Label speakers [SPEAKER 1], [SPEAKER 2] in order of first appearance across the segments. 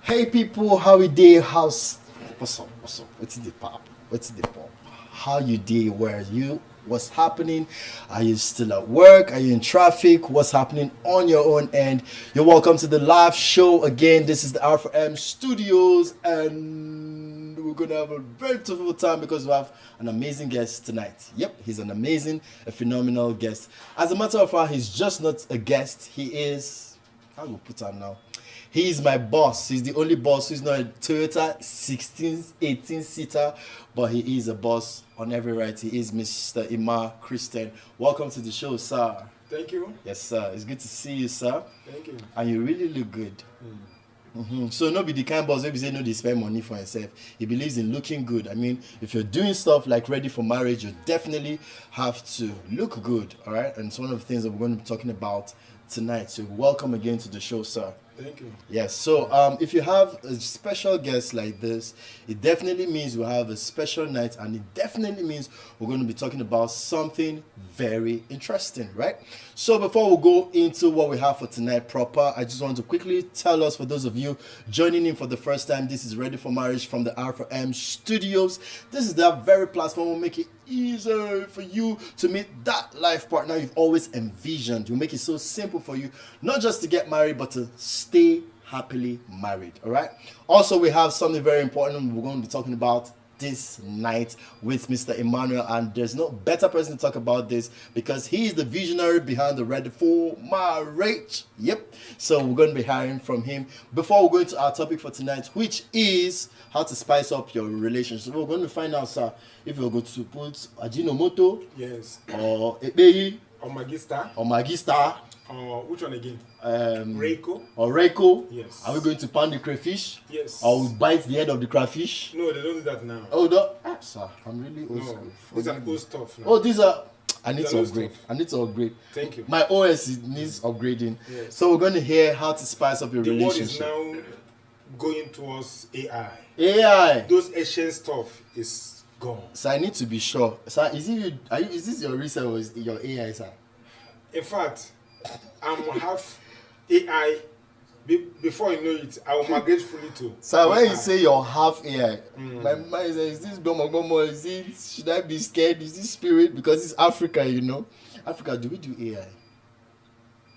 [SPEAKER 1] Hey people, how we day? How's what's up? What's up? What's the pop? What's the pop? How you day? Where are you? What's happening? Are you still at work? Are you in traffic? What's happening on your own end? You're welcome to the live show again. This is the R4M Studios, and we're gonna have a very beautiful time because we have an amazing guest tonight. Yep, he's an amazing, a phenomenal guest. As a matter of fact, he's just not a guest. He is. How will put him now? He is my boss. He's the only boss who's not a Toyota 16, 18 seater, but he is a boss on every right. He is Mr. Emma Christian. Welcome to the show, sir.
[SPEAKER 2] Thank you.
[SPEAKER 1] Yes, sir. It's good to see you, sir.
[SPEAKER 2] Thank you.
[SPEAKER 1] And you really look good. So no be the kind boss maybe say no they spend money for himself. He believes in looking good. I mean, if you're doing stuff like ready for marriage, you definitely have to look good. All right, and it's one of the things that we're going to be talking about tonight. So welcome again to the show, sir.
[SPEAKER 2] Thank you.
[SPEAKER 1] Yes, so if you have a special guest like this, it definitely means we have a special night, and it definitely means we're going to be talking about something very interesting, right? So before we go into what we have for tonight proper, I just want to quickly tell us, for those of you joining in for the first time, this is Ready for Marriage from the R4M Studios. This is that very platform will make it easier for you to meet that life partner you've always envisioned. We'll make it so simple for you, not just to get married, but to stay happily married. All right. Also, we have something very important we're going to be talking about this night with Mr. Emmanuel, and there's no better person to talk about this because he's the visionary behind the Ready for Marriage. Yep. So we're going to be hearing from him before we go into our topic for tonight, which is how to spice up your relationship. We're going to find out, sir, if you're going to put Ajinomoto,
[SPEAKER 2] Yes.
[SPEAKER 1] or Ebeyi,
[SPEAKER 2] Or Magister.
[SPEAKER 1] or Magistar,
[SPEAKER 2] Which one again?
[SPEAKER 1] Reiko,
[SPEAKER 2] Reiko.
[SPEAKER 1] or Reiko.
[SPEAKER 2] Yes.
[SPEAKER 1] Are we going to pound the crayfish?
[SPEAKER 2] Yes.
[SPEAKER 1] Or we bite the head of the crayfish?
[SPEAKER 2] No, they don't do that now.
[SPEAKER 1] Oh, no. Sir, I'm really old
[SPEAKER 2] No.
[SPEAKER 1] school.
[SPEAKER 2] These are
[SPEAKER 1] Forgive me.
[SPEAKER 2] old stuff now.
[SPEAKER 1] Oh, these are. I need
[SPEAKER 2] These
[SPEAKER 1] to
[SPEAKER 2] are old
[SPEAKER 1] upgrade.
[SPEAKER 2] stuff.
[SPEAKER 1] I need to upgrade.
[SPEAKER 2] Thank you.
[SPEAKER 1] My OS needs upgrading.
[SPEAKER 2] Yes.
[SPEAKER 1] So we're going to hear how to spice up your
[SPEAKER 2] The world is
[SPEAKER 1] relationship.
[SPEAKER 2] now going towards AI.
[SPEAKER 1] AI.
[SPEAKER 2] Those ancient stuff is gone.
[SPEAKER 1] So I need to be sure. Sir, is it you? Is this your research or is it your AI, sir?
[SPEAKER 2] In fact, I'm half AI. Before you know it, I will migrate fully to.
[SPEAKER 1] So when
[SPEAKER 2] AI.
[SPEAKER 1] you say you're half AI, my mind is this Gomo? Is it? Should I be scared? Is this spirit? Because it's Africa, you know. Africa, do we do AI?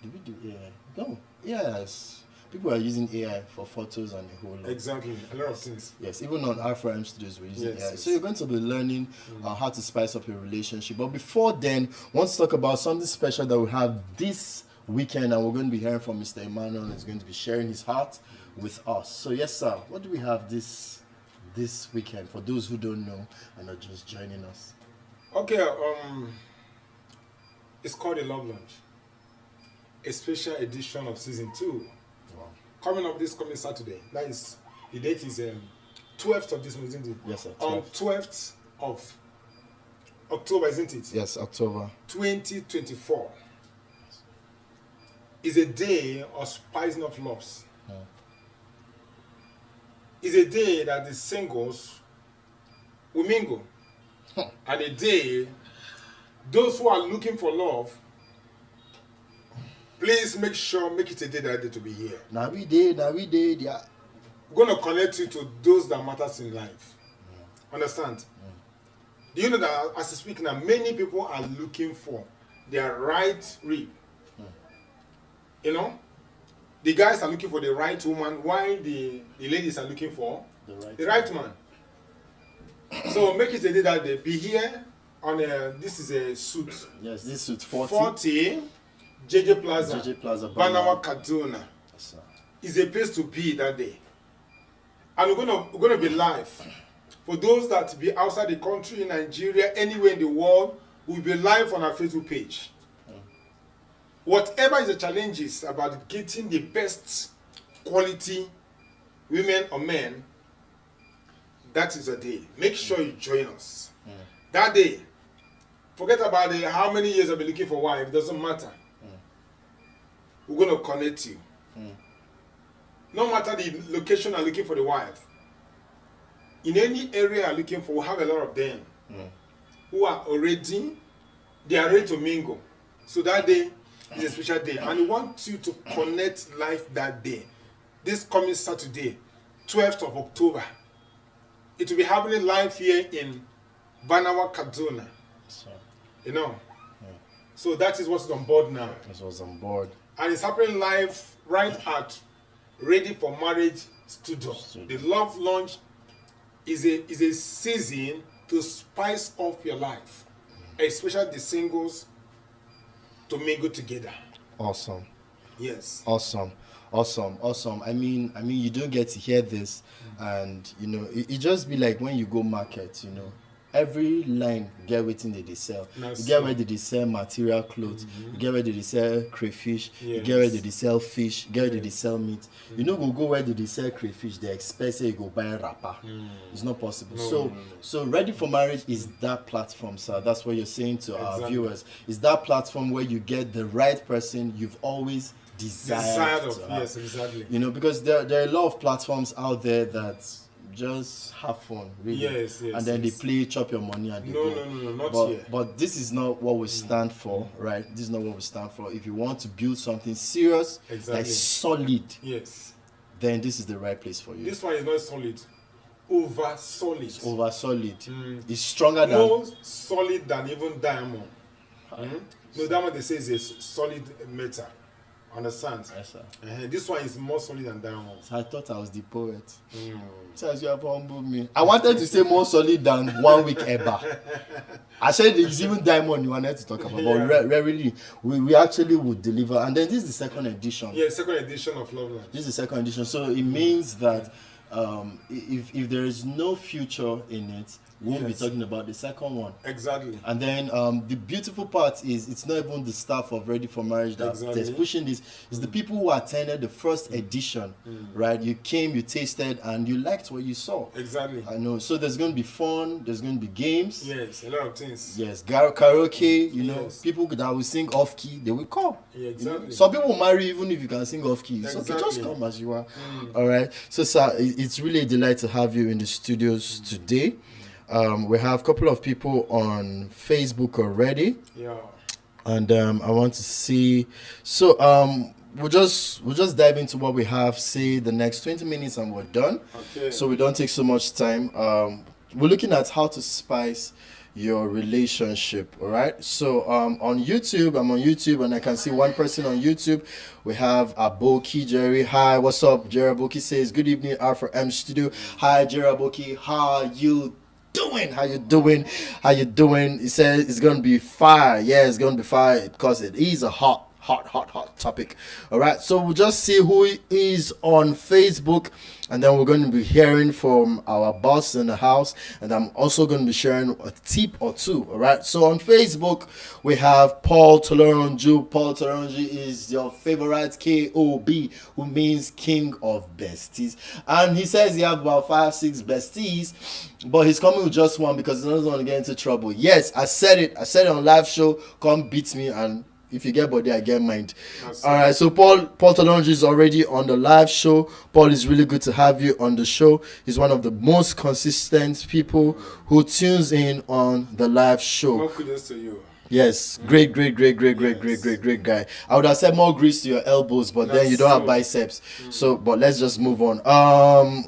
[SPEAKER 1] Do we do AI? No. Yes. People are using AI for photos and a whole lot.
[SPEAKER 2] Exactly, a lot of things.
[SPEAKER 1] Yes, even on R4M Studios, we're using
[SPEAKER 2] Yes,
[SPEAKER 1] AI.
[SPEAKER 2] yes.
[SPEAKER 1] So you're going to be learning how to spice up your relationship. But before then, I want to talk about something special that we have this weekend, and we're going to be hearing from Mr. Emmanuel. He's going to be sharing his heart with us. So yes, sir, what do we have this weekend for those who don't know and are just joining us?
[SPEAKER 2] Okay, it's called a Love Lunch, a special edition of season 2.
[SPEAKER 1] Wow.
[SPEAKER 2] Coming up this coming Saturday. That is, the date is 12th of this month, isn't it?
[SPEAKER 1] Yes, sir.
[SPEAKER 2] On 12th of October, isn't it?
[SPEAKER 1] Yes, October.
[SPEAKER 2] 2024 is a day of spicing up loves. It's a day that the singles will mingle. And a day, those who are looking for love, please make it a day that day to be here.
[SPEAKER 1] Now we did. Yeah.
[SPEAKER 2] We're going to connect you to those that matters in life. Understand? Do you know that as I speak now, many people are looking for their right rib? You know? The guys are looking for the right woman, while the ladies are looking for the right man. So make it a day that day. Be here on this is a suit.
[SPEAKER 1] Yes, this suit 40.
[SPEAKER 2] 40 JJ Plaza.
[SPEAKER 1] JJ Plaza,
[SPEAKER 2] Banawa, Kaduna.
[SPEAKER 1] Yes, sir.
[SPEAKER 2] Is a place to be that day. And we're gonna be live. For those that be outside the country, in Nigeria, anywhere in the world, we'll be live on our Facebook page. Whatever is the challenges about getting the best quality women or men, that is the day. Make sure you join us. That day, forget about how many years I've been looking for a wife, it doesn't matter. We're going to connect you. No matter the location I'm looking for the wife, in any area I'm looking for, we have a lot of them who are already, they are ready to mingle. So that day is a special day. And we want you to connect life that day. This coming Saturday, 12th of October. It will be happening live here in Banawa, Kaduna.
[SPEAKER 1] So,
[SPEAKER 2] You know. So that is what's on board now.
[SPEAKER 1] this was on board.
[SPEAKER 2] And it's happening live right at Ready for Marriage Studio. The Love Launch is a season to spice up your life, especially the singles, to mingle together.
[SPEAKER 1] Awesome.
[SPEAKER 2] Yes.
[SPEAKER 1] Awesome. I mean, you don't get to hear this, and you know, it just be like when you go market, you know, every line get waiting they sell.
[SPEAKER 2] That's
[SPEAKER 1] You get
[SPEAKER 2] so.
[SPEAKER 1] where they sell material clothes. You get where they sell crayfish. You get
[SPEAKER 2] Yes.
[SPEAKER 1] where they sell fish. You get where they sell meat. You know, go where they sell crayfish. They expect say you go buy a wrapper. It's not possible. So Ready for Marriage is that platform, sir. That's what you're saying to our
[SPEAKER 2] Exactly.
[SPEAKER 1] viewers. Is that platform where you get the right person you've always desired
[SPEAKER 2] Desired
[SPEAKER 1] to
[SPEAKER 2] of,
[SPEAKER 1] have.
[SPEAKER 2] yes, exactly.
[SPEAKER 1] You know, because there are a lot of platforms out there that just have fun, really.
[SPEAKER 2] Yes,
[SPEAKER 1] and then
[SPEAKER 2] yes.
[SPEAKER 1] they play, chop your money, and they
[SPEAKER 2] No,
[SPEAKER 1] go.
[SPEAKER 2] no, not
[SPEAKER 1] but,
[SPEAKER 2] here.
[SPEAKER 1] But this is not what we stand for, right? This is not what we stand for. If you want to build something serious,
[SPEAKER 2] Exactly.
[SPEAKER 1] that's solid,
[SPEAKER 2] Yes.
[SPEAKER 1] then this is the right place for you.
[SPEAKER 2] This one is not solid. Over solid.
[SPEAKER 1] Over solid. It's stronger than.
[SPEAKER 2] More solid than even diamond. No, diamond they say is a solid metal. Understand?
[SPEAKER 1] Yes, sir.
[SPEAKER 2] This one is more solid than diamond.
[SPEAKER 1] I thought I was the poet. Says you have humbled me. I wanted to say more solid than 1 week ever. I said it's even diamond you wanted to talk about, but really, we actually would deliver. And then this is the second edition.
[SPEAKER 2] Yeah, second edition of Love Land.
[SPEAKER 1] This is the second edition, so it means that if there is no future in it, we won't be
[SPEAKER 2] Yes.
[SPEAKER 1] talking about the second one.
[SPEAKER 2] Exactly.
[SPEAKER 1] And then the beautiful part is it's not even the staff of Ready for Marriage that's pushing this. It's the people who attended the first edition, right? You came, you tasted, and you liked what you saw.
[SPEAKER 2] Exactly.
[SPEAKER 1] I know. So there's going to be fun. There's going to be games.
[SPEAKER 2] Yes, a lot of things.
[SPEAKER 1] Yes, karaoke. You know,
[SPEAKER 2] Yes.
[SPEAKER 1] people that will sing off key, they will come.
[SPEAKER 2] Yeah,
[SPEAKER 1] You know?
[SPEAKER 2] exactly.
[SPEAKER 1] Some people will marry even if you can sing off key. So okay, just
[SPEAKER 2] Exactly.
[SPEAKER 1] come as you are. All right. So, sir, it's really a delight to have you in the studios today. We have a couple of people on Facebook already,
[SPEAKER 2] Yeah.
[SPEAKER 1] and I want to see. So, we'll just dive into what we have. Say the next 20 minutes, and we're done.
[SPEAKER 2] Okay.
[SPEAKER 1] So we don't take so much time. We're looking at how to spice your relationship. All right. So on YouTube, I'm on YouTube, and I can see one person on YouTube. We have Aboki Jerry. Hi, what's up? Jerry Aboki says, "Good evening, R for M Studio." Hi, Jerry Aboki. How you doing? How you doing? He says it's gonna be fire. Yeah, it's gonna be fire because it is a hot topic. All right, so we'll just see who is on Facebook, and then we're going to be hearing from our boss in the house, and I'm also going to be sharing a tip or two. All right, so on Facebook we have Paul Toloronju. Paul Toloronju is your favorite KOB, who means King of Besties, and he says he have about 5-6 besties, but he's coming with just one because he doesn't want to get into trouble. Yes, I said it on live show. Come beat me, and if you get body, I get mind. All right, so Paul Tolonji is already on the live show. Paul, is really good to have you on the show. He's one of the most consistent people who tunes in on the live show.
[SPEAKER 2] More kudos to you.
[SPEAKER 1] Yes, great guy. I would have said more grease to your elbows, but then you don't have biceps. So, but let's just move on.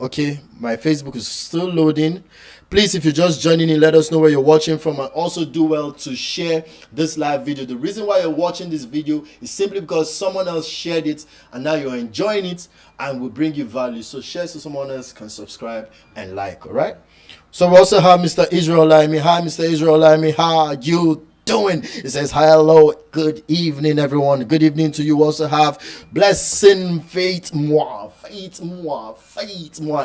[SPEAKER 1] Okay, my Facebook is still loading. Please, if you're just joining in, let us know where you're watching from, and also do well to share this live video. The reason why you're watching this video is simply because someone else shared it, and now you're enjoying it, and will bring you value. So share so someone else can subscribe and like. All right. So we also have Mr. Israel Laimi. Hi, Mr. Israel Laimi. How are you doing? It says hello, good evening, everyone. Good evening to you. We also have Blessing Faith Moi,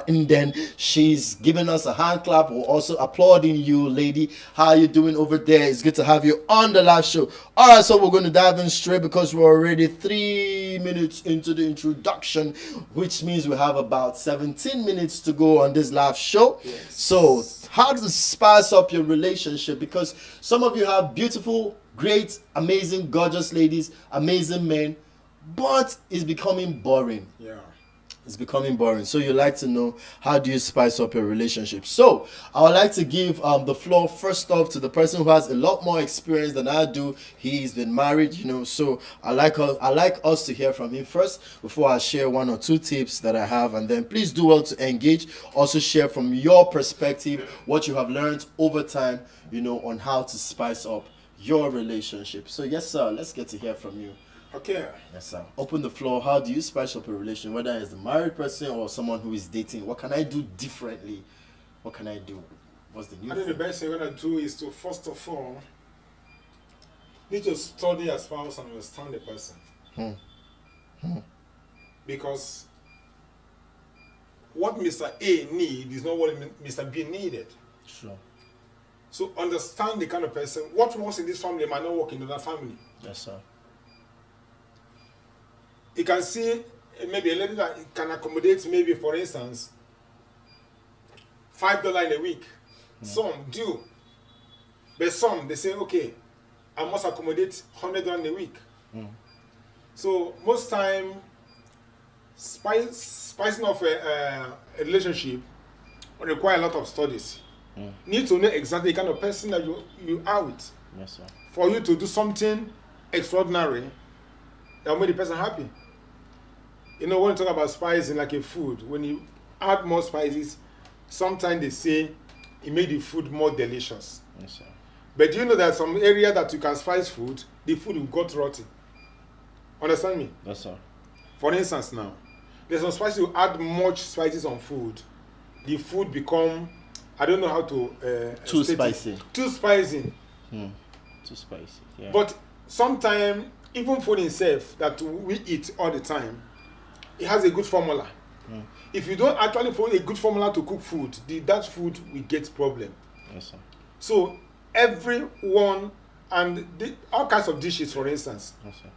[SPEAKER 1] and then she's giving us a hand clap. We're also applauding you, lady. How are you doing over there? It's good to have you on the live show. All right, so we're going to dive in straight because we're already 3 minutes into the introduction, which means we have about 17 minutes to go on this live show. So how to spice up your relationship, because some of you have beautiful, great, amazing, gorgeous ladies, amazing men, but it's becoming boring.
[SPEAKER 2] Yeah.
[SPEAKER 1] It's becoming boring. So you like to know, how do you spice up your relationship? So I would like to give the floor first off to the person who has a lot more experience than I do. He's been married, so I like us to hear from him first before I share one or two tips that I have, and then please do well to engage. Also share from your perspective what you have learned over time, on how to spice up your relationship. So yes, sir, let's get to hear from you.
[SPEAKER 2] Okay.
[SPEAKER 1] Yes, sir. Open the floor. How do you spice up a relation, whether it's a married person or someone who is dating? What can I do differently? What can I do? What's the new
[SPEAKER 2] I think the best thing you're going to do is to, first of all, need to study your spouse and understand the person. Because what Mr. A needs is not what Mr. B needed.
[SPEAKER 1] Sure.
[SPEAKER 2] So understand the kind of person. What works in this family might not work in another family.
[SPEAKER 1] Yes, sir.
[SPEAKER 2] You can see maybe a lady that can accommodate, maybe for instance, $5 in a week. Some do. But some, they say, okay, I must accommodate $100 in a week. So most time, spicing of a relationship require a lot of studies. Need to know exactly the kind of person that you are with.
[SPEAKER 1] Yes, sir.
[SPEAKER 2] For you to do something extraordinary that will make the person happy. When you talk about spicing like a food, when you add more spices, sometimes they say it made the food more delicious.
[SPEAKER 1] Yes, sir.
[SPEAKER 2] But do you know that some area that you can spice food, the food will got rotten? Understand me?
[SPEAKER 1] Yes, sir.
[SPEAKER 2] For instance now, there's some spices, you add much spices on food, the food become, I don't know how to...
[SPEAKER 1] Too spicy.
[SPEAKER 2] Too spicy.
[SPEAKER 1] Too spicy, yeah.
[SPEAKER 2] But sometimes, even food itself that we eat all the time, it has a good formula. If you don't actually follow a good formula to cook food, that food will get problem.
[SPEAKER 1] Yes, sir.
[SPEAKER 2] So everyone and all kinds of dishes, for instance.
[SPEAKER 1] Yes, sir.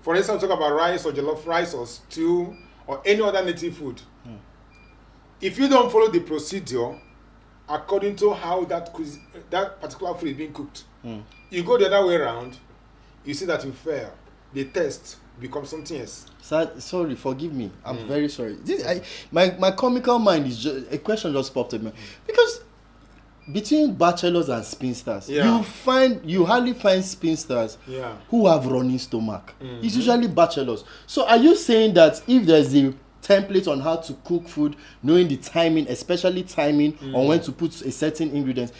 [SPEAKER 2] For instance, talk about rice or jollof rice or stew or any other native food. If you don't follow the procedure according to how that particular food is being cooked, you go the other way around, you see that you fail. The taste becomes something else.
[SPEAKER 1] Sorry, forgive me. I'm very sorry. My comical mind is just a question just popped in me, because between bachelors and spinsters, you hardly find spinsters who have running stomach. It's usually bachelors. So are you saying that if there's a template on how to cook food, knowing the timing, especially timing on when to put a certain ingredient,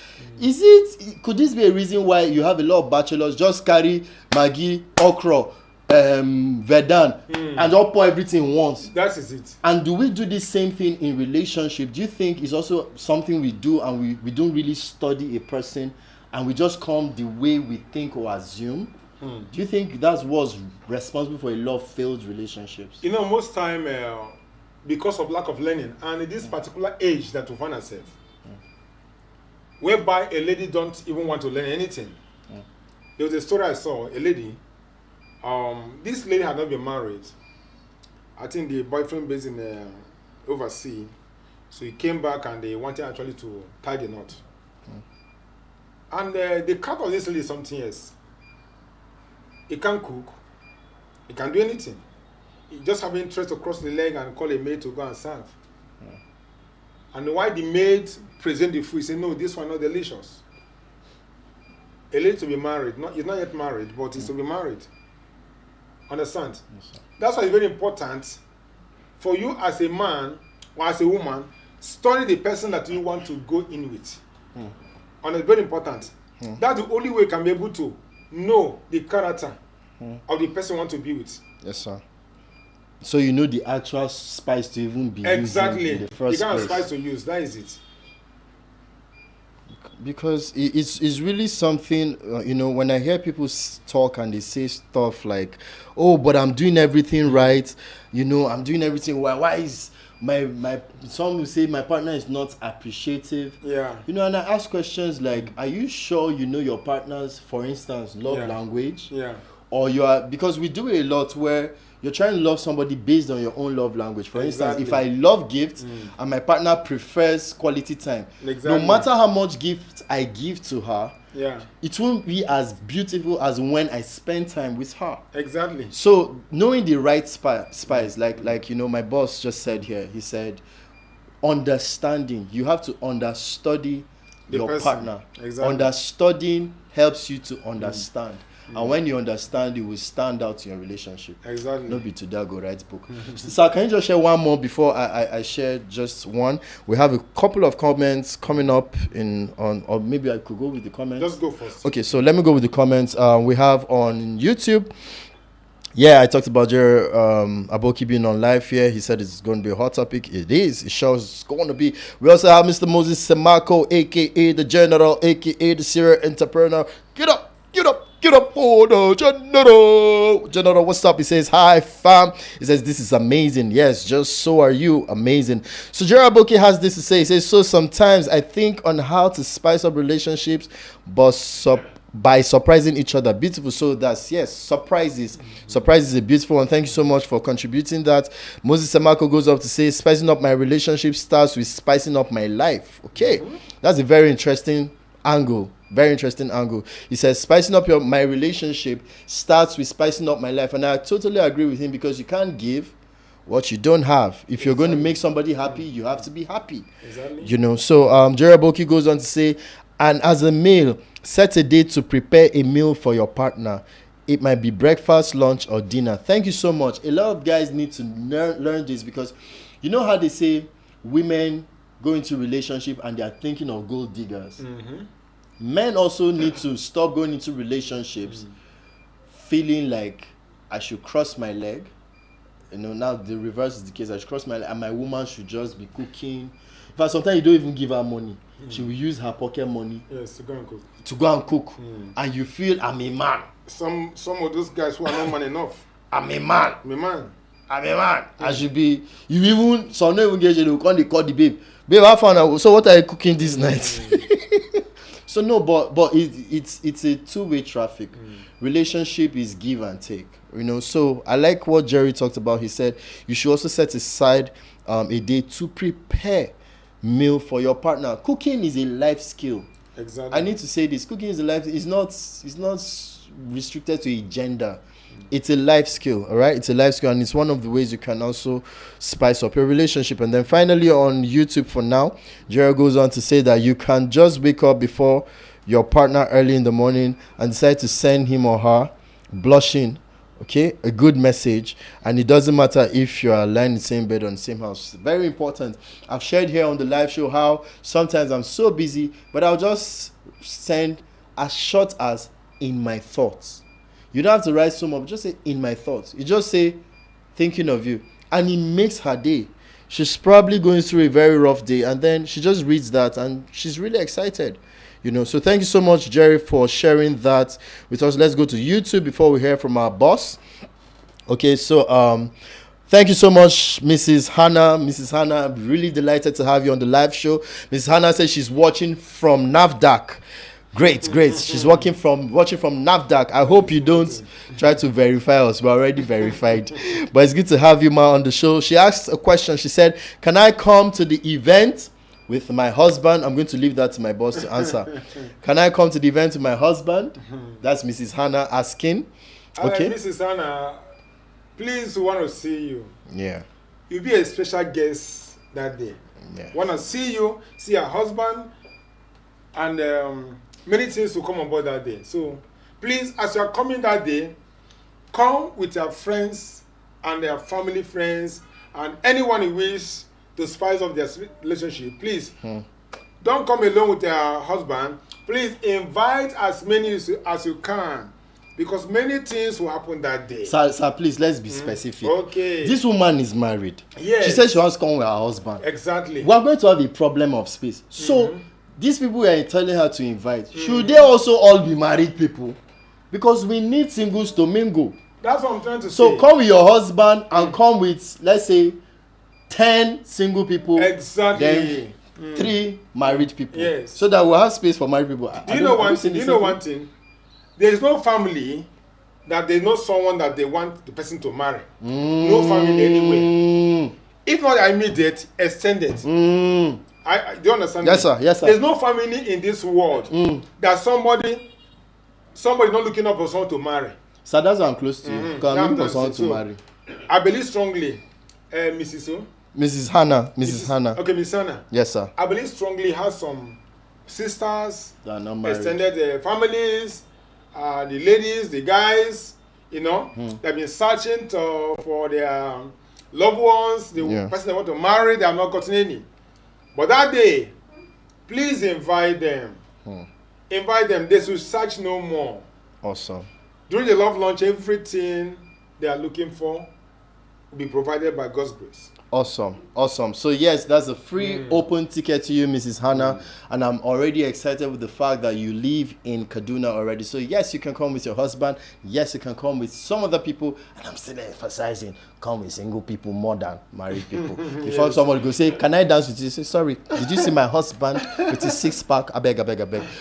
[SPEAKER 1] could this be a reason why you have a lot of bachelors just carry Maggi, okra, Verdun, and all pour everything once?
[SPEAKER 2] That is it.
[SPEAKER 1] And do we do the same thing in relationship? Do you think it's also something we do, and we don't really study a person and we just come the way we think or assume? Do you think that's what's responsible for a lot of failed relationships?
[SPEAKER 2] Most time, because of lack of learning, and in this particular age that we find ourselves, whereby a lady don't even want to learn anything. There was a story I saw, a lady, this lady had not been married. I think the boyfriend based in overseas, so he came back and they wanted actually to tie the knot. And the cut of this lady is something else. He can't cook. He can't do anything. He just have interest to cross the leg and call a maid to go and serve. And why the maid present the food, he said, no, this one not delicious. A lady to be married, he's not yet married, but he's to be married. Understand? Yes, that's why it's very important for you as a man or as a woman, study the person that you want to go in with. And it's very important. That's the only way you can be able to know the character of the person you want to be with.
[SPEAKER 1] Yes, sir. So you know the actual spice to even be
[SPEAKER 2] exactly
[SPEAKER 1] using in the first
[SPEAKER 2] the kind
[SPEAKER 1] place.
[SPEAKER 2] of spice to use. That is it.
[SPEAKER 1] Because it's really something, when I hear people talk and they say stuff like, oh, but I'm doing everything right, I'm doing everything well. Why is my some will say my partner is not appreciative?
[SPEAKER 2] Yeah.
[SPEAKER 1] And I ask questions like, are you sure you know your partner's, for instance, love language?
[SPEAKER 2] Yeah.
[SPEAKER 1] Or you are, because we do a lot where you're trying to love somebody based on your own love language. For instance, if I love gifts and my partner prefers quality time, no matter how much gift I give to her,
[SPEAKER 2] Yeah.
[SPEAKER 1] It won't be as beautiful as when I spend time with her.
[SPEAKER 2] Exactly.
[SPEAKER 1] So knowing the right spice, like my boss just said here, he said, understanding. You have to understudy your
[SPEAKER 2] person.
[SPEAKER 1] partner.
[SPEAKER 2] Exactly.
[SPEAKER 1] Understanding helps you to understand. And when you understand, you will stand out in your relationship.
[SPEAKER 2] Exactly.
[SPEAKER 1] No be to that go write book. So can you just share one more before I share just one? We have a couple of comments coming up or maybe I could go with the comments.
[SPEAKER 2] Just go first.
[SPEAKER 1] Okay, so let me go with the comments. We have on YouTube. Yeah, I talked about Jerry Aboki being on live here. He said it's going to be a hot topic. It is. It shows it's going to be. We also have Mr. Moses Semako, a.k.a. the General, a.k.a. the serial entrepreneur. Get up for the General. General, what's up? He says, hi, fam. He says, this is amazing. Yes, just so are you. Amazing. So Jerry Aboki has this to say. He says, so sometimes I think on how to spice up relationships, but by surprising each other. Beautiful. So that's, yes, surprises. Surprises are beautiful, and thank you so much for contributing that. Moses Semako goes up to say, spicing up my relationship starts with spicing up my life. Okay, that's a very interesting angle. Very interesting angle. He says, spicing up my relationship starts with spicing up my life. And I totally agree with him, because you can't give what you don't have. If you're going to make somebody happy, you have to be happy.
[SPEAKER 2] Exactly.
[SPEAKER 1] So Jerry Aboki goes on to say, and as a male, set a date to prepare a meal for your partner. It might be breakfast, lunch, or dinner. Thank you so much. A lot of guys need to learn this, because you know how they say women go into relationship and they are thinking of gold diggers. Men also need to stop going into relationships feeling like I should cross my leg. Now the reverse is the case. I should cross my leg and my woman should just be cooking. In fact, sometimes you don't even give her money. She will use her pocket money
[SPEAKER 2] to go and cook.
[SPEAKER 1] And you feel, I'm a man.
[SPEAKER 2] Some of those guys who are not man enough.
[SPEAKER 1] I'm a man.
[SPEAKER 2] I'm a man.
[SPEAKER 1] I should be. Some don't even get you. They call the babe. Babe, I found out. So what are you cooking this night? So no, but it's a two-way traffic. Relationship is give and take. So I like what Jerry talked about. He said you should also set aside a day to prepare meal for your partner. Cooking is a life skill.
[SPEAKER 2] Exactly.
[SPEAKER 1] I need to say this. Cooking is a life. It's not restricted to a gender. It's a life skill, all right? It's a life skill, and it's one of the ways you can also spice up your relationship. And then finally on YouTube for now, Jerry goes on to say that you can just wake up before your partner early in the morning and decide to send him or her blushing, okay, a good message. And it doesn't matter if you are lying in the same bed or in the same house. Very important. I've shared here on the live show how sometimes I'm so busy, but I'll just send as short as in my thoughts. You don't have to write so much. Just say in my thoughts. You just say thinking of you, and it makes her day. She's probably going through a very rough day, and then she just reads that and she's really excited. So thank you so much, Jerry, for sharing that with us. Let's go to YouTube before we hear from our boss. Okay, so thank you so much, Mrs. Hannah. Mrs. Hannah, I'm really delighted to have you on the live show. Mrs. Hannah says she's watching from NAFDAC. Great. She's watching from NAFDAC. I hope you don't try to verify us. We're already verified. But it's good to have you, Ma, on the show. She asked a question. She said, can I come to the event with my husband? I'm going to leave that to my boss to answer. Can I come to the event with my husband? That's Mrs. Hannah asking. Okay.
[SPEAKER 2] Mrs. Hannah, please, we want to see you.
[SPEAKER 1] Yeah.
[SPEAKER 2] You'll be a special guest that day.
[SPEAKER 1] Yeah.
[SPEAKER 2] Want to see you, see your husband, and many things will come on board that day. So please, as you are coming that day, come with your friends and their family friends and anyone you wish to spice up their relationship. Please don't come alone with your husband. Please invite as many as you can, because many things will happen that day.
[SPEAKER 1] Sir, please, let's be specific.
[SPEAKER 2] Okay.
[SPEAKER 1] This woman is married.
[SPEAKER 2] Yes.
[SPEAKER 1] She says she wants to come with her husband.
[SPEAKER 2] Exactly.
[SPEAKER 1] We are going to have a problem of space. So these people we are telling her to invite, should they also all be married people? Because we need singles to mingle.
[SPEAKER 2] That's what I'm trying to say.
[SPEAKER 1] So come with your husband and come with, let's say, 10 single people.
[SPEAKER 2] Exactly.
[SPEAKER 1] Then 3 married people.
[SPEAKER 2] Yes.
[SPEAKER 1] So that we'll have space for married people.
[SPEAKER 2] Do you know one thing? There is no family that they know someone that they want the person to marry. No family anywhere. If not immediate, extended. Do you understand?
[SPEAKER 1] Yes,
[SPEAKER 2] me?
[SPEAKER 1] sir. Yes, sir.
[SPEAKER 2] There's no family in this world that somebody not looking up for someone to marry.
[SPEAKER 1] So that's why I'm close to you. Because I'm looking for someone to marry.
[SPEAKER 2] I believe strongly, Mrs. O.
[SPEAKER 1] Mrs. Hannah. Mrs. Hannah.
[SPEAKER 2] Okay, Miss Hannah.
[SPEAKER 1] Yes, sir.
[SPEAKER 2] I believe strongly has some sisters,
[SPEAKER 1] That are not married.
[SPEAKER 2] extended families, the ladies, the guys, you know, they've been searching for their loved ones, the person they want to marry, they have not gotten any. But that day, please invite them. Invite them. They should search no more.
[SPEAKER 1] Awesome.
[SPEAKER 2] During the love launch, everything they are looking for will be provided by God's grace.
[SPEAKER 1] Awesome. Awesome. So yes, that's a free open ticket to you, Mrs. Hannah. And I'm already excited with the fact that you live in Kaduna already. So yes, you can come with your husband. Yes, you can come with some other people. And I'm still emphasizing, come with single people more than married people. Before somebody go say, can I dance with you? Say, sorry, did you see my husband with his six-pack? I beg.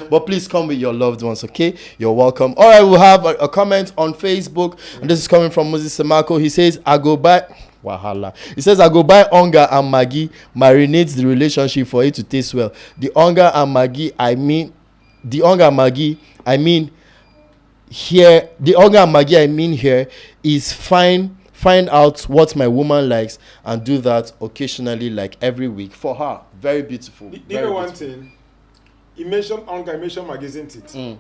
[SPEAKER 1] But please come with your loved ones, okay? You're welcome. All right, we'll have a comment on Facebook. And this is coming from Moses Samako. He says, I go back. Wahala. He says, I go buy Onga and Maggi, marinates the relationship for it to taste well. The Onga and Maggi, I mean here is find out what my woman likes and do that occasionally, like every week for her. Very beautiful.
[SPEAKER 2] Do you know one thing? You mentioned Onga, you mentioned Maggi, isn't it?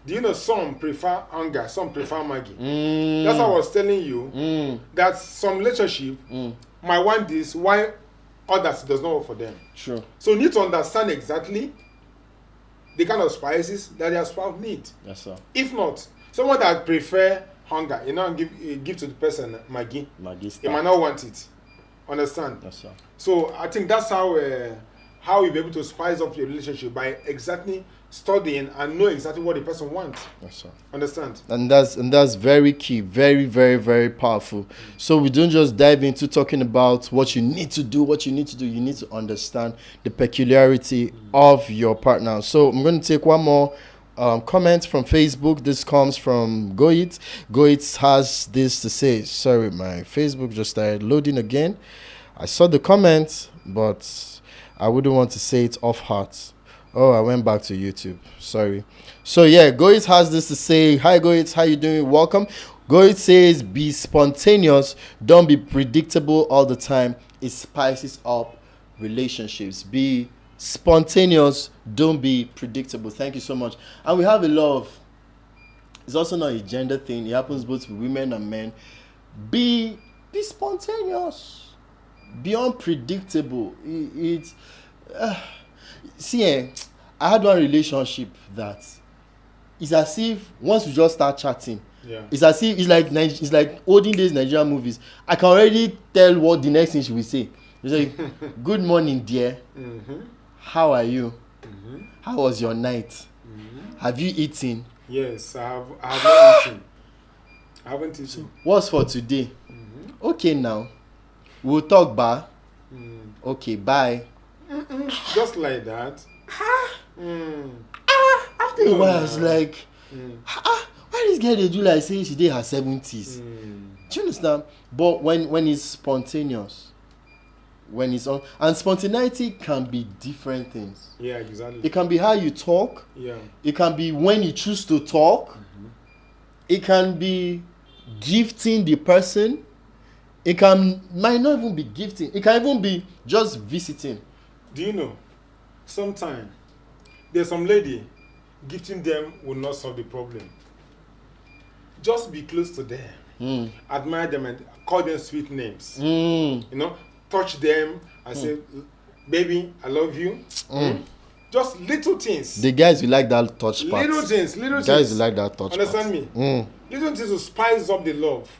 [SPEAKER 2] Do you know some prefer Onga, some prefer Maggi? That's what I was telling you. That some relationship might want this, why others does not work for them.
[SPEAKER 1] True.
[SPEAKER 2] So you need to understand exactly the kind of spices that their spouse need.
[SPEAKER 1] Yes, sir.
[SPEAKER 2] If not, someone that prefer hunger, you know, give to the person Maggi. He might not want it. Understand?
[SPEAKER 1] Yes, sir.
[SPEAKER 2] So I think that's how you'll be able to spice up your relationship, by exactly studying and know exactly what the person wants.
[SPEAKER 1] Yes, sir.
[SPEAKER 2] Understand?
[SPEAKER 1] And that's very key, very, very, very powerful. So we don't just dive into talking about what you need to do. You need to understand the peculiarity of your partner. So I'm going to take one more comment from Facebook. This comes from Goit. Goit has this to say. Sorry, my Facebook just started loading again. I saw the comment, but I wouldn't want to say it off heart. Oh, I went back to YouTube. Sorry. So yeah, Goit has this to say. Hi Goit, how you doing? Welcome. Goit says, be spontaneous. Don't be predictable all the time. It spices up relationships. Be spontaneous. Don't be predictable. Thank you so much. And we have a lot of, it's also not a gender thing. It happens both with women and men. Be spontaneous. Be unpredictable. See, I had one relationship that it's as if once we just start chatting, it's as if it's like olden days Nigerian movies. I can already tell what the next thing she will say. It's like, good morning, dear. How are you? How was your night? Have you eaten?
[SPEAKER 2] Yes, I have not eaten. I haven't eaten.
[SPEAKER 1] What's for today? Okay, now we'll talk, bye. Okay, bye.
[SPEAKER 2] Just like that.
[SPEAKER 1] After a while, I was like, why this girl they do like say she did her 70s? Do you understand? But when it's spontaneous, when it's on, and spontaneity can be different things.
[SPEAKER 2] Yeah, exactly.
[SPEAKER 1] It can be how you talk.
[SPEAKER 2] Yeah.
[SPEAKER 1] It can be when you choose to talk. It can be gifting the person. It might not even be gifting. It can even be just visiting.
[SPEAKER 2] Do you know, sometimes there's some lady, gifting them will not solve the problem. Just be close to them, admire them and call them sweet names. You know, touch them and say, baby, I love you. Just little things.
[SPEAKER 1] The guys will like that touch part.
[SPEAKER 2] Little things.
[SPEAKER 1] Guys will like that touch
[SPEAKER 2] Understand
[SPEAKER 1] part.
[SPEAKER 2] me? Little things to spice up the love.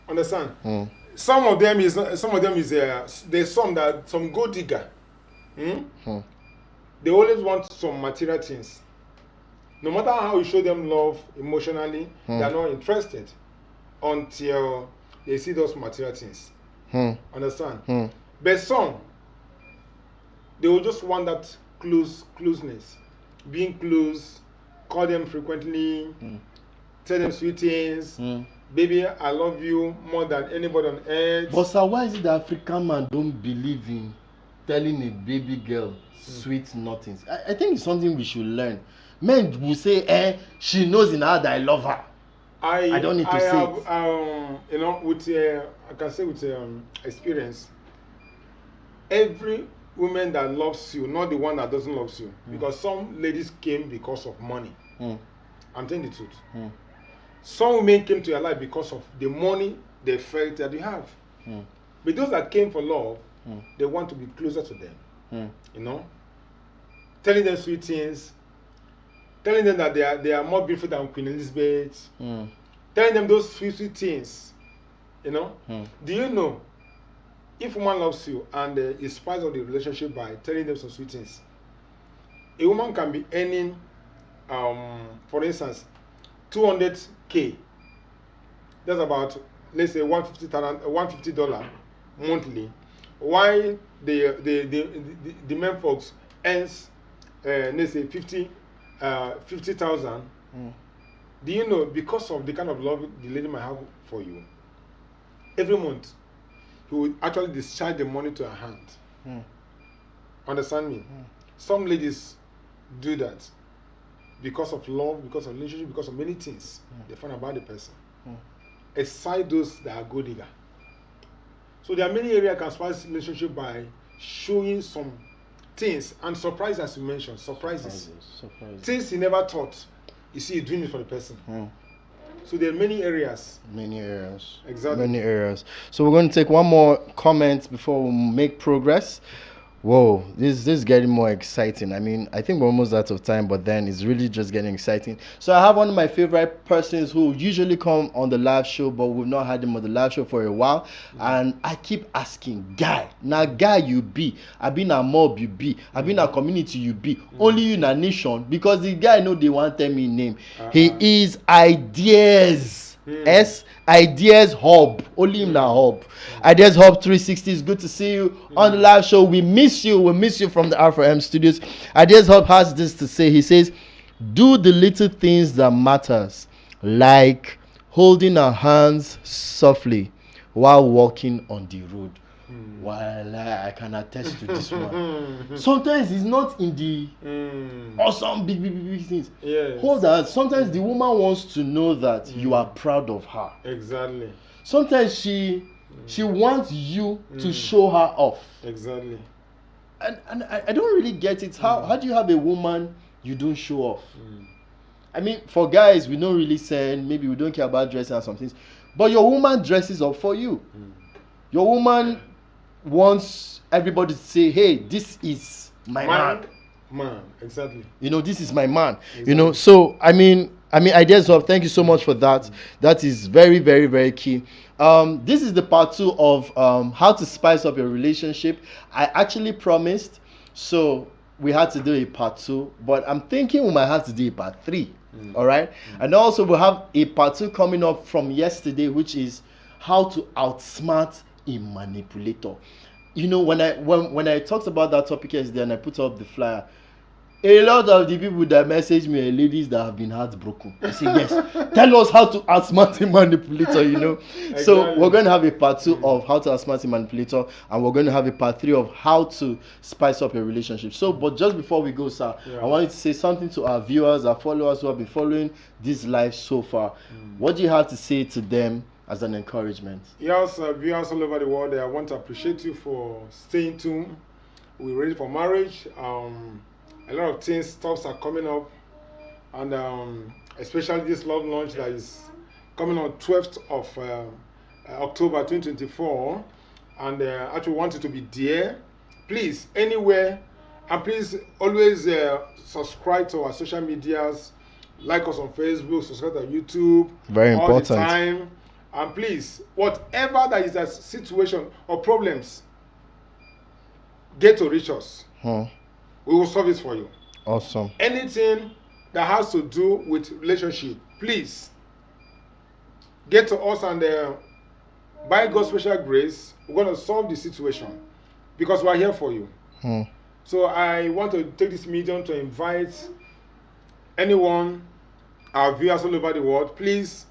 [SPEAKER 2] Understand? Some of them is there's some gold digger. They always want some material things. No matter how you show them love emotionally, they are not interested until they see those material things. Understand? But some, they will just want that closeness, being close, call them frequently, tell them sweet things. Baby, I love you more than anybody on earth.
[SPEAKER 1] But sir, why is it the African man don't believe in telling a baby girl sweet nothings. I think it's something we should learn. Men will say, she knows in her that I love her. I don't need to say
[SPEAKER 2] have,
[SPEAKER 1] it.
[SPEAKER 2] you know, with I can say with experience, every woman that loves you, not the one that doesn't love you, because some ladies came because of money. I'm telling the truth. Some women came to your life because of the money they felt that you have. But those that came for love, they want to be closer to them. You know, telling them sweet things, telling them that they are more beautiful than Queen Elizabeth, telling them those sweet things. You know, do you know if a woman loves you and is spice of the relationship by telling them some sweet things, a woman can be earning, for instance, 200K. That's about, let's say, $150 monthly. Why the men folks earns, let's say, 50,000. Do you know, because of the kind of love the lady might have for you, every month he will actually discharge the money to her hand. Understand me? Some ladies do that because of love, because of relationship, because of many things they find about the person. Aside those that are good digger. So there are many areas you can spice relationship by showing some things and surprise, as you mentioned, surprises. Things you never thought. You see, you're doing it for the person. So there are many areas.
[SPEAKER 1] Many areas.
[SPEAKER 2] Exactly.
[SPEAKER 1] Many areas. So we're going to take one more comment before we make progress. Whoa, this is getting more exciting. I mean, I think we're almost out of time, but then it's really just getting exciting. So I have one of my favorite persons who usually come on the live show, but we've not had him on the live show for a while. And I keep asking, guy, now guy you be, I been a mob you be, I been a community you be, only you in a nation, because the guy know they want tell me name. He is Ideas. Ideas Hub. Only him now Hub. Ideas Hub 360 is good to see you on the live show. We miss you. We miss you from the R4M studios. Ideas Hub has this to say. He says, do the little things that matters, like holding our hands softly while walking on the road. Well, I can attest to this one. Sometimes it's not in the awesome big things.
[SPEAKER 2] Yes.
[SPEAKER 1] Hold on. Sometimes the woman wants to know that you are proud of her.
[SPEAKER 2] Exactly.
[SPEAKER 1] Sometimes she wants you to show her off.
[SPEAKER 2] Exactly.
[SPEAKER 1] And I don't really get it. How do you have a woman you don't show off? I mean, for guys, we don't really send. Maybe we don't care about dressing and some things. But your woman dresses up for you. Your woman wants everybody to say, hey, this is my man.
[SPEAKER 2] Exactly.
[SPEAKER 1] You know, this is my man. Exactly. You know, so I mean Ideas Hub, thank you so much for that. That is very, very, very key. This is the part 2 of how to spice up your relationship. I actually promised, so we had to do a part 2, but I'm thinking we might have to do a part 3. All right. And also we'll have a part 2 coming up from yesterday, which is how to outsmart a manipulator. You know, when I talked about that topic yesterday and I put up the flyer, a lot of the people that message me are ladies that have been heartbroken. They say, yes, tell us how to outsmart a manipulator, you know. Exactly. So we're going to have a part 2 of how to outsmart a manipulator, and we're going to have a part 3 of how to spice up your relationship. So, but just before we go, sir, I wanted to say something to our viewers, our followers who have been following this live so far. What do you have to say to them as an encouragement?
[SPEAKER 2] Yes, viewers all over the world, I want to appreciate you for staying tuned. We're ready for marriage. A lot of things, stuffs are coming up, and especially this love launch that is coming on 12th of October 2024, and actually want you to be there. Please, anywhere, and please always subscribe to our social medias, like us on Facebook, subscribe to YouTube.
[SPEAKER 1] Very important.
[SPEAKER 2] All the time. And please, whatever that is a situation or problems, get to reach us. We will solve it for you.
[SPEAKER 1] Awesome.
[SPEAKER 2] Anything that has to do with relationship, please get to us, and by God's special grace, we're going to solve the situation because we are here for you. So I want to take this medium to invite anyone, our viewers all over the world, please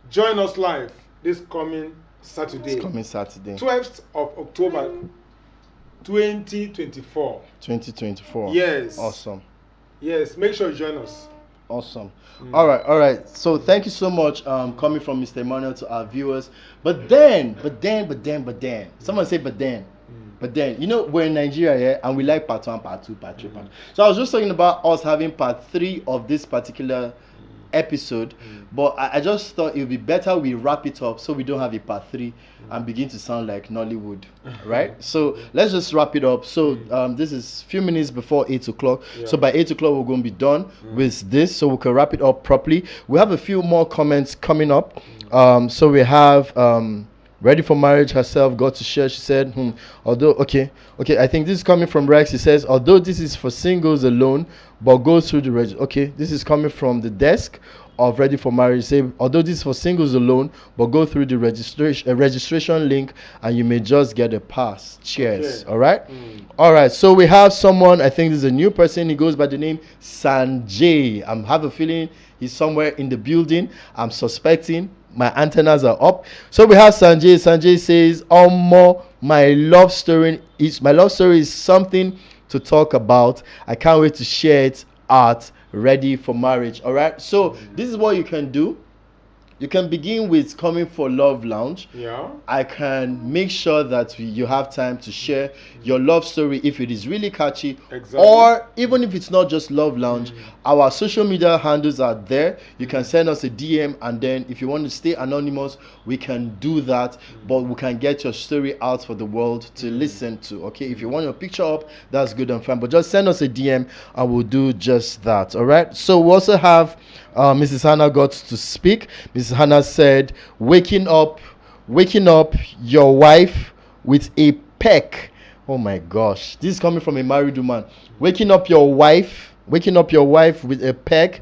[SPEAKER 2] join us live this coming Saturday.
[SPEAKER 1] 12th
[SPEAKER 2] of October 2024.
[SPEAKER 1] 2024.
[SPEAKER 2] Yes.
[SPEAKER 1] Awesome.
[SPEAKER 2] Yes, make sure you join us.
[SPEAKER 1] Awesome. All right. So thank you so much coming from Mr. Emmanuel to our viewers. But then, someone say but then. But then, you know, we're in Nigeria, yeah, and we like part 1, part 2, part 3, part. So I was just talking about us having part 3 of this particular episode, but I just thought it would be better we wrap it up so we don't have a part 3 and begin to sound like Nollywood, right? So let's just wrap it up. So this is a few minutes before 8 o'clock. Yeah. So by 8 o'clock we're going to be done with this, so we can wrap it up properly. We have a few more comments coming up. So we have Ready for Marriage herself got to share. She said, although, okay, I think this is coming from Rex. He says, although this is for singles alone, but go through the registration. Okay, this is coming from the desk of Ready for Marriage. Say, although this is for singles alone, but go through the registration link and you may just get a pass. Cheers. Okay. All right. All right. So we have someone, I think this is a new person. He goes by the name Sanjay. I have a feeling he's somewhere in the building. I'm suspecting. My antennas are up. So we have Sanjay. Sanjay says, my love story is something to talk about. I can't wait to share it at Ready for Marriage. All right. So this is what you can do. You can begin with coming for Love Lounge. Yeah. I can make sure that you have time to share your love story if it is really catchy. Exactly. Or even if it's not just Love Lounge, our social media handles are there. You can send us a DM, and then if you want to stay anonymous, we can do that. But we can get your story out for the world to listen to. Okay. If you want your picture up, that's good and fine. But just send us a DM and we'll do just that. All right. So we also have Mrs. Hannah got to speak. Mrs. Hannah said, waking up your wife with a peck. Oh my gosh, this is coming from a married woman. Waking up your wife with a peck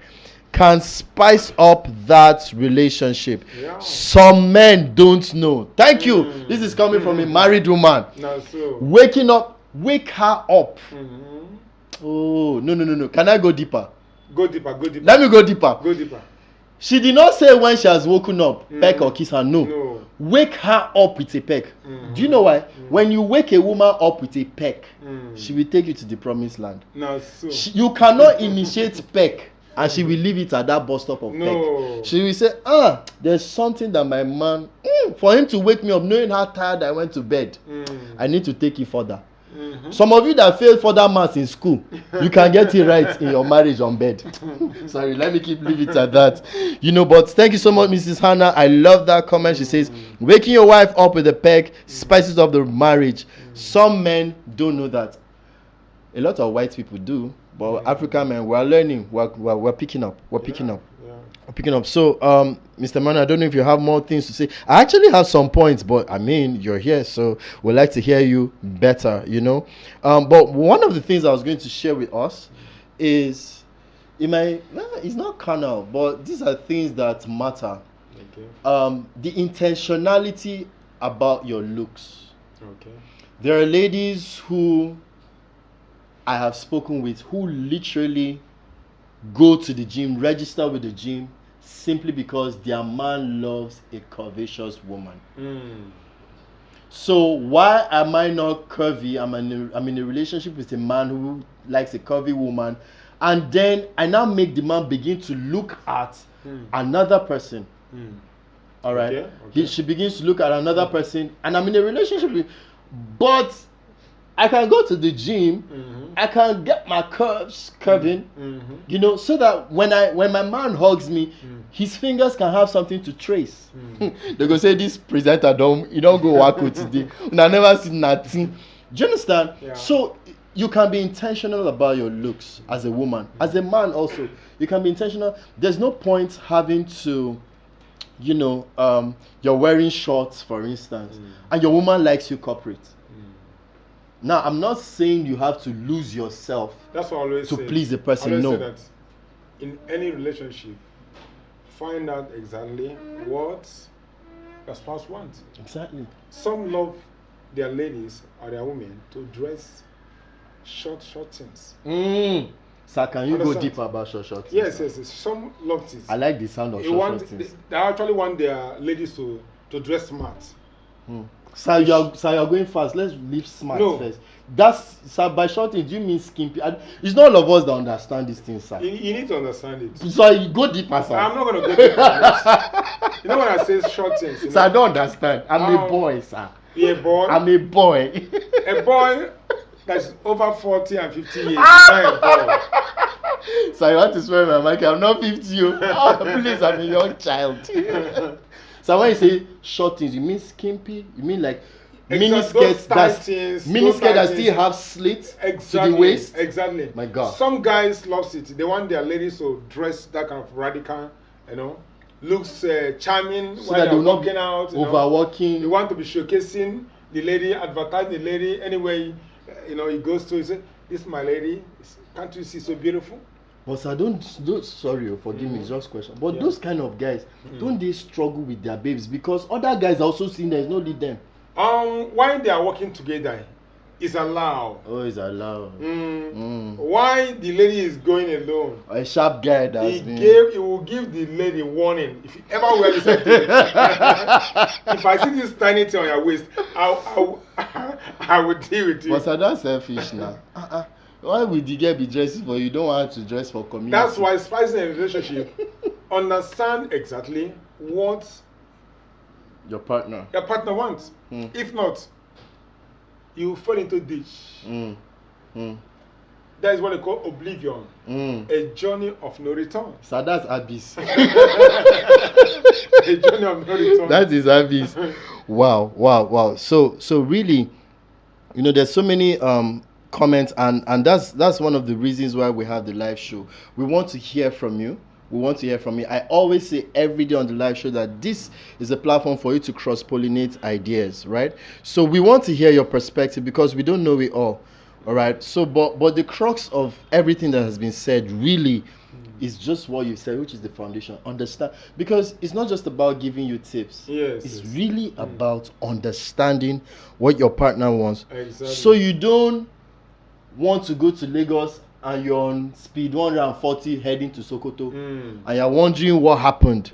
[SPEAKER 1] can spice up that relationship. Yeah. Some men don't know. Thank you. This is coming from a married woman. No, so. Wake her up. Oh, no. Can I go deeper? Go deeper. Let me go deeper. She did not say when she has woken up, peck or kiss her. No. Wake her up with a peck. Do you know why? When you wake a woman up with a peck, she will take you to the promised land. No, so. You cannot initiate peck and she will leave it at that bus stop of peck. She will say, there's something that my man, for him to wake me up knowing how tired I went to bed, I need to take it further. Some of you that failed further maths in school, you can get it right in your marriage on bed. Sorry, let me leave it at that. But thank you so much, Mrs. Hannah. I love that comment. She says, waking your wife up with a peck spices up the marriage. Some men don't know that. A lot of white people do, but African men, we're learning. We're picking up. We're picking up. So, Mr. Man, I don't know if you have more things to say. I actually have some points, but I mean, you're here, so we'd like to hear you better, But one of the things I was going to share with us is, it's not carnal, but these are things that matter. Okay. The intentionality about your looks. Okay. There are ladies who I have spoken with who literally go to the gym, register with the gym, simply because their man loves a curvaceous woman. So why am I not curvy? I'm in a relationship with a man who likes a curvy woman, and then I now make the man begin to look at another person. All right. Okay. She begins to look at another person, and I'm in a relationship with, but I can go to the gym, I can get my curves curving, so that when my man hugs me, his fingers can have something to trace. They go say, this presenter you don't go work with today. I never seen nothing. Do you understand? Yeah. So you can be intentional about your looks as a woman. As a man also, you can be intentional. There's no point having to, you're wearing shorts, for instance, and your woman likes you corporate. Now, I'm not saying you have to lose yourself. That's what I always say. Please the person. I always say that
[SPEAKER 2] in any relationship, find out exactly what your spouse wants. Exactly. Some love their ladies or their women to dress short things.
[SPEAKER 1] Sir, can you go deeper about short things?
[SPEAKER 2] Yes. Some love it.
[SPEAKER 1] I like the sound of short things.
[SPEAKER 2] They actually want their ladies to dress smart.
[SPEAKER 1] Sir, you're going fast. Let's leave smart
[SPEAKER 2] No.
[SPEAKER 1] first. That's, sir, by shorting, do you mean skimpy? It's not all of us that understand these things, sir.
[SPEAKER 2] You need to understand it.
[SPEAKER 1] So you go deeper, sir.
[SPEAKER 2] I'm not going to go deeper on this. You know when I say short things?
[SPEAKER 1] Sir, I don't understand. I'm a boy, sir.
[SPEAKER 2] You're a boy?
[SPEAKER 1] I'm a boy.
[SPEAKER 2] A boy that's over 40 and 50 years is not a boy.
[SPEAKER 1] So you want to swear my mic? I'm not 50. Oh, please, I'm a young child. So when you say short things, you mean skimpy? You mean like mini skirts that still have slits to the waist?
[SPEAKER 2] Exactly.
[SPEAKER 1] My God.
[SPEAKER 2] Some guys love it. They want their ladies to dress that kind of radical, looks charming
[SPEAKER 1] So
[SPEAKER 2] while
[SPEAKER 1] that
[SPEAKER 2] they're
[SPEAKER 1] will not
[SPEAKER 2] walking out.
[SPEAKER 1] overworking.
[SPEAKER 2] You want to be showcasing the lady, advertising the lady anyway. He goes to, he says, "This is my lady. Can't you see so beautiful?"
[SPEAKER 1] But sir, don't sorry, forgive me, it's just a question. But those kind of guys, don't they struggle with their babes? Because other guys are also seeing there's no lead them.
[SPEAKER 2] While they are working together, it's allowed.
[SPEAKER 1] Oh, it's allowed.
[SPEAKER 2] Why the lady is going alone?
[SPEAKER 1] A sharp guy that's
[SPEAKER 2] he will give the lady warning. If you ever wear this activity, if I see this tiny thing on your waist, I will deal with you.
[SPEAKER 1] But sir, that's selfish now. Why would the girl be dressing for you? You don't want to dress for community.
[SPEAKER 2] That's why spicing a relationship, understand exactly what
[SPEAKER 1] your partner
[SPEAKER 2] wants. If not, you fall into ditch. That is what they call oblivion. A journey of no return.
[SPEAKER 1] So that's abyss.
[SPEAKER 2] A journey of no return.
[SPEAKER 1] That is abyss. Wow. So really, there's so many comments, and that's one of the reasons why we have the live show. We want to hear from you. I always say every day on the live show that this is a platform for you to cross-pollinate ideas, right? So we want to hear your perspective because we don't know it all right? So but the crux of everything that has been said really is just what you said, which is the foundation. Understand, because it's not just about giving you tips. It's really about understanding what your partner wants.
[SPEAKER 2] Exactly.
[SPEAKER 1] So you don't want to go to Lagos and you're on speed 140 heading to Sokoto, and you're wondering what happened.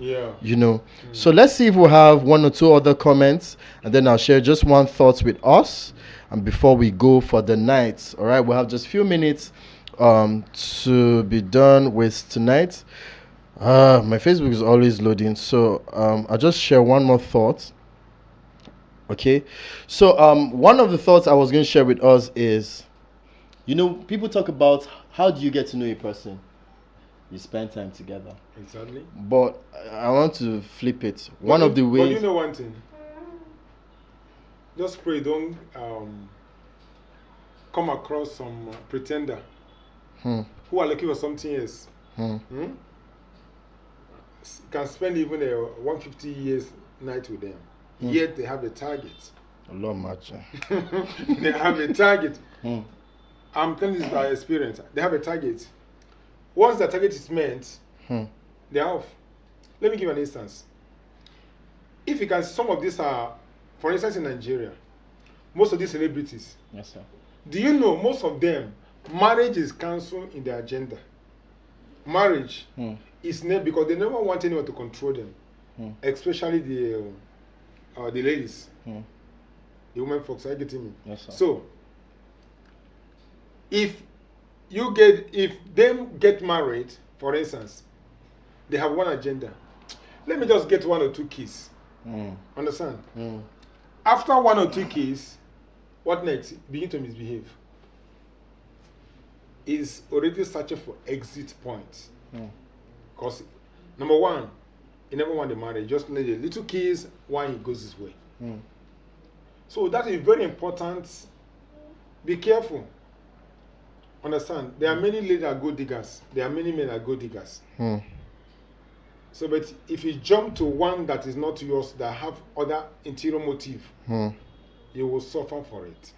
[SPEAKER 1] So let's see if we have one or two other comments, and then I'll share just one thought with us, and before we go for the night. All right, we'll have just a few minutes to be done with tonight. My Facebook is always loading, so I'll just share one more thought. Okay, so one of the thoughts I was going to share with us is, people talk about how do you get to know a person? You spend time together.
[SPEAKER 2] Exactly.
[SPEAKER 1] But I want to flip it. One of the ways.
[SPEAKER 2] But you know one thing. Just pray, don't come across some pretender who are looking for something else. Can spend even a 150 years night with them. Yet they have a target.
[SPEAKER 1] A lot much.
[SPEAKER 2] They have a target. I'm telling you this by experience. They have a target. Once the target is met, they're off. Let me give an instance. If you can, some of these are, for instance, in Nigeria, most of these celebrities.
[SPEAKER 1] Yes, sir.
[SPEAKER 2] Do you know most of them, marriage is cancelled in their agenda? Marriage is never, because they never want anyone to control them, especially the ladies, the women folks. Are you getting me?
[SPEAKER 1] Yes, sir.
[SPEAKER 2] So, if them get married, for instance, they have one agenda. Let me just get one or two keys. Understand? After one or two keys, what next? Begin to misbehave. Is already searching for exit points. Because number one, he never want to marry. Just need a little keys while he goes his way. So that is very important. Be careful. Understand? There are many ladies that are good diggers. There are many men that are good diggers. So, but if you jump to one that is not yours, that have other interior motive, you will suffer for it.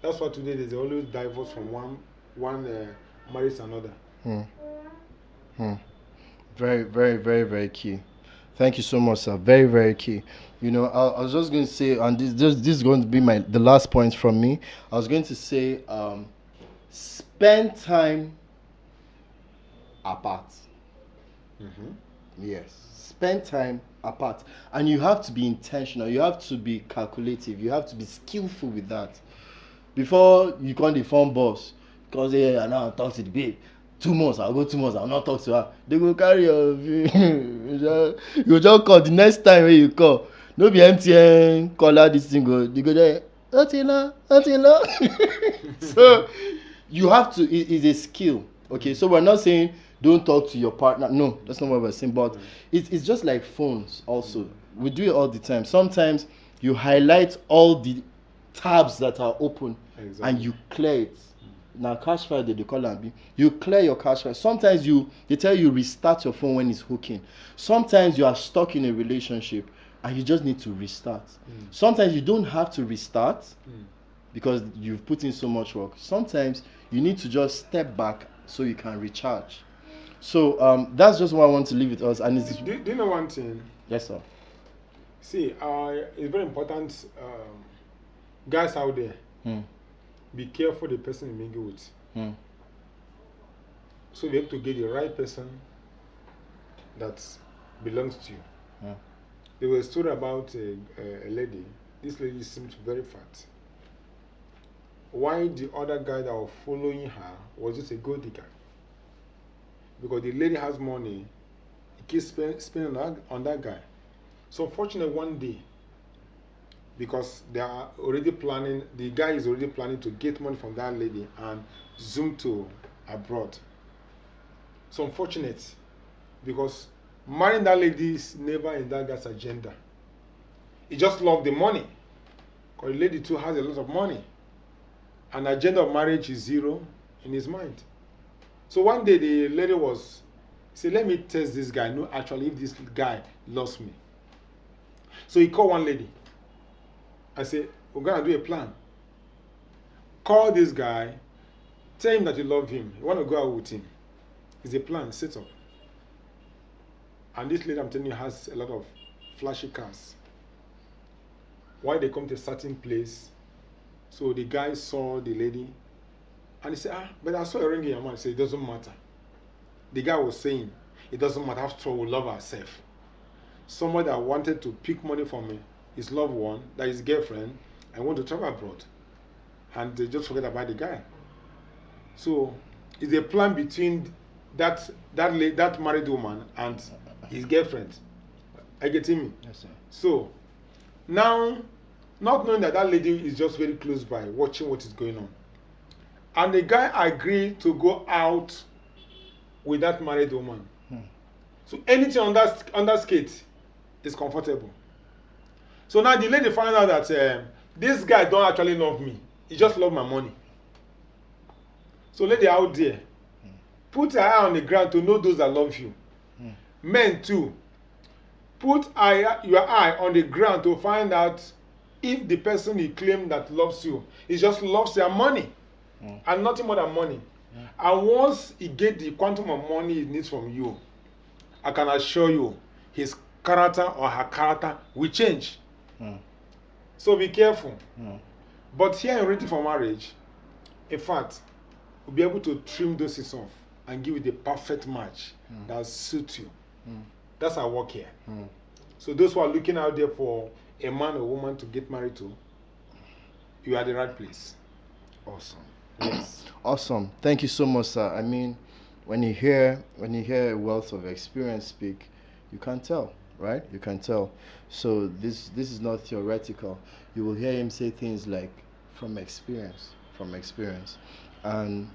[SPEAKER 2] That's why today there's always divorce from one marriage to another.
[SPEAKER 1] Very, very, very, very key. Thank you so much, sir. Very, very key. I was just going to say, and this is going to be the last point from me. I was going to say, spend time apart. Yes, spend time apart, and you have to be intentional, you have to be calculative, you have to be skillful with that before you come the phone boss because I now talk to the babe 2 months, I'll go 2 months, I'll not talk to her, they go carry your you just call the next time when you call, no be MTN caller this thing go, you go there Otila. So you have to, it's a skill. Okay, so we're not saying don't talk to your partner, no, that's not what we're saying, but it's just like phones also. We do it all the time. Sometimes you highlight all the tabs that are open,
[SPEAKER 2] Exactly.
[SPEAKER 1] and you clear it. Now cache file they call am, you clear your cache file. Sometimes they tell you restart your phone when it's hooking. Sometimes you are stuck in a relationship and you just need to restart. Sometimes you don't have to restart because you've put in so much work. Sometimes you need to just step back so you can recharge. So that's just what I want to leave with us. And it's
[SPEAKER 2] Do you know one thing?
[SPEAKER 1] yes, sir.
[SPEAKER 2] See, it's very important, guys out there, be careful the person you mingle with. So you have to get the right person that belongs to you. There was a story about a lady. This lady seemed very fat. Why the other guy that was following her was just a gold digger? Because the lady has money, he keeps spending on that guy. So unfortunately, one day, because they are already planning, the guy is already planning to get money from that lady and zoom to abroad. So unfortunate, because marrying that lady is never in that guy's agenda. He just loved the money. Because the lady too has a lot of money. And the agenda of marriage is zero in his mind. So one day the lady said, let me test this guy. No, actually, if this guy loves me. So he called one lady. I said, we're going to do a plan. Call this guy. Tell him that you love him. You want to go out with him. It's a plan, set up. And this lady, I'm telling you, has a lot of flashy cars. Why they come to a certain place, so the guy saw the lady, and he said, but I saw a ring in your mouth. He said, it doesn't matter. The guy was saying, it doesn't matter, after all, we love ourselves. Somebody that wanted to pick money from me, his loved one, that is his girlfriend, and want to travel abroad. And they just forget about the guy. So it's a plan between that married woman and his girlfriend. Are you getting me?
[SPEAKER 1] Yes, sir.
[SPEAKER 2] So now, not knowing that lady is just very close by, watching what is going on, and the guy agreed to go out with that married woman. So anything on that skate is comfortable. So now the lady found out that this guy don't actually love me. He just love my money. So lady out there, put your eye on the ground to know those that love you. Men too, put your eye on the ground to find out if the person you claim that loves you, he just loves your money and nothing more than money. And once he get the quantum of money he needs from you, I can assure you his character or her character will change. So be careful. But here in Ready for Marriage, in fact, we'll be able to trim those things off and give you the perfect match that suits you. That's our work here. So those who are looking out there for a man or woman to get married to, you are the right place.
[SPEAKER 1] Awesome.
[SPEAKER 2] Yes.
[SPEAKER 1] Awesome. Thank you so much, sir. I mean, when you hear a wealth of experience speak, you can tell, right? You can tell. So this is not theoretical. You will hear him say things like from experience. And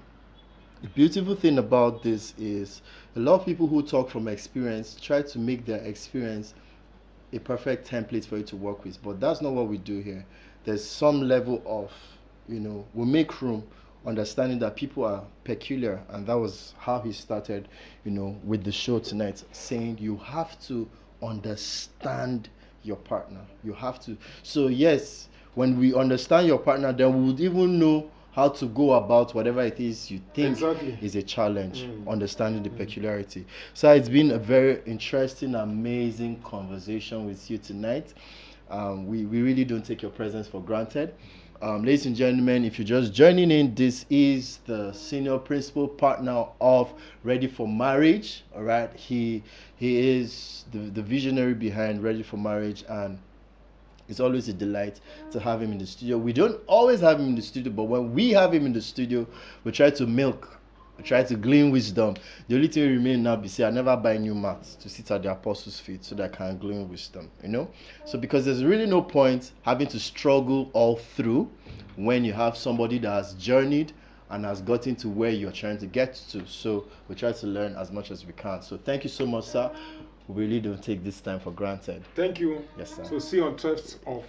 [SPEAKER 1] the beautiful thing about this is a lot of people who talk from experience try to make their experience a perfect template for you to work with, but that's not what we do here. There's some level of, we make room, understanding that people are peculiar, and that was how he started, with the show tonight, saying you have to understand your partner. You have to. So yes, when we understand your partner, then we would even know how to go about whatever it is you think is a challenge, understanding the peculiarity. So it's been a very interesting, amazing conversation with you tonight. We really don't take your presence for granted. Ladies and gentlemen, if you're just joining in, this is the senior principal partner of Ready for Marriage. All right, he is the visionary behind Ready for Marriage, and it's always a delight to have him in the studio. We don't always have him in the studio, but when we have him in the studio, we try to milk, we try to glean wisdom. The only thing remain now be say I never buy new mats to sit at the apostles' feet so that I can glean wisdom, you know? So because there's really no point having to struggle all through when you have somebody that has journeyed and has gotten to where you're trying to get to. So we try to learn as much as we can. So thank you so much, sir. We really don't take this time for granted.
[SPEAKER 2] Thank you.
[SPEAKER 1] Yes, sir.
[SPEAKER 2] So see you on 12th of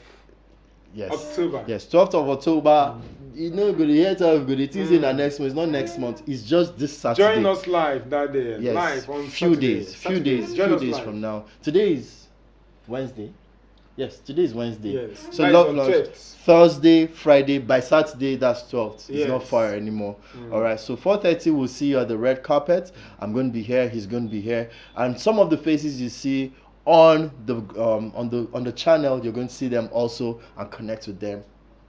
[SPEAKER 2] October.
[SPEAKER 1] Yes, 12th of October. You know, go to hear time, go to Tuesday and next month. It's not next month. It's just this Saturday.
[SPEAKER 2] Join us live that day.
[SPEAKER 1] Yes,
[SPEAKER 2] Live on
[SPEAKER 1] few
[SPEAKER 2] Saturday.
[SPEAKER 1] days
[SPEAKER 2] Live.
[SPEAKER 1] from now. Today is Wednesday. Yes, today is Wednesday.
[SPEAKER 2] Yes.
[SPEAKER 1] So
[SPEAKER 2] That is
[SPEAKER 1] love
[SPEAKER 2] on
[SPEAKER 1] launch
[SPEAKER 2] 12th.
[SPEAKER 1] Thursday, Friday. By Saturday, that's 12th. It's not
[SPEAKER 2] Yes.
[SPEAKER 1] far anymore. All right. So 4:30, we'll see you at the red carpet. I'm going to be here. He's going to be here, and some of the faces you see on the channel, you're going to see them also and connect with them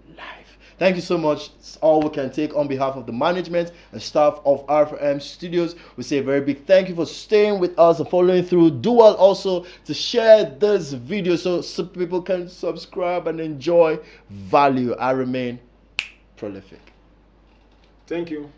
[SPEAKER 1] live. Thank you so much. It's all we can take on behalf of the management and staff of R4M Studios. We say a very big thank you for staying with us and following through. Do well also to share this video so people can subscribe and enjoy value. I remain prolific.
[SPEAKER 2] Thank you.